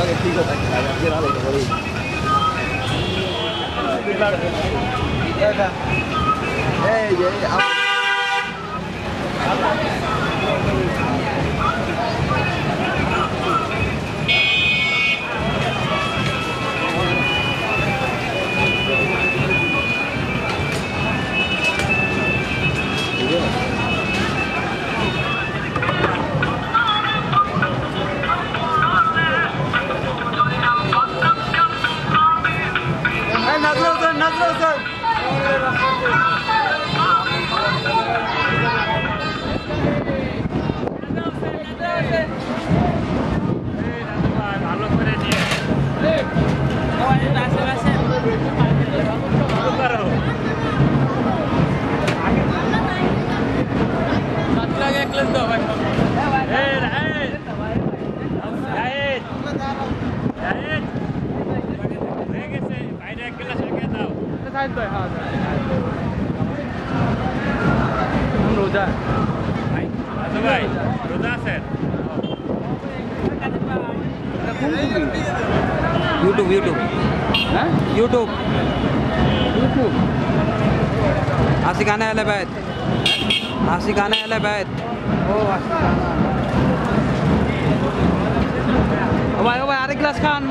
que ठीक होता है गिरा लेके बड़ी ये YouTube Asikana Ahle Bayt Asikana Ahle Bayt oh bhai arik glass khan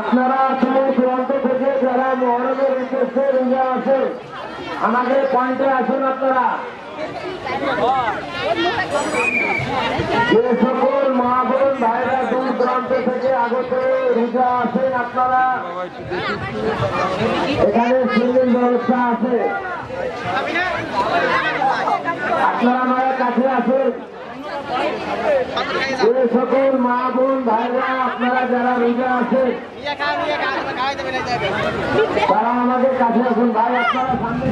আপনারা আসলে প্রান্ত থেকে যারা মহরমের উদ্দেশ্যে রোজা আছে আমাদের পয়েন্টে আসুন আপনারা। যে সকল মা বোন ভাইরা দূর দূরান্ত থেকে আগত রোজা আছেন আপনারা এখানে সিঙ্গেল ব্যবস্থা আছে, আপনারা আমার কাছে আসেন। যে সকল মা বোন ভাইরা আপনারা যারা রোজা আছেন তারা আমাদের কাছে আসুন। ভাই আপনারা সামনে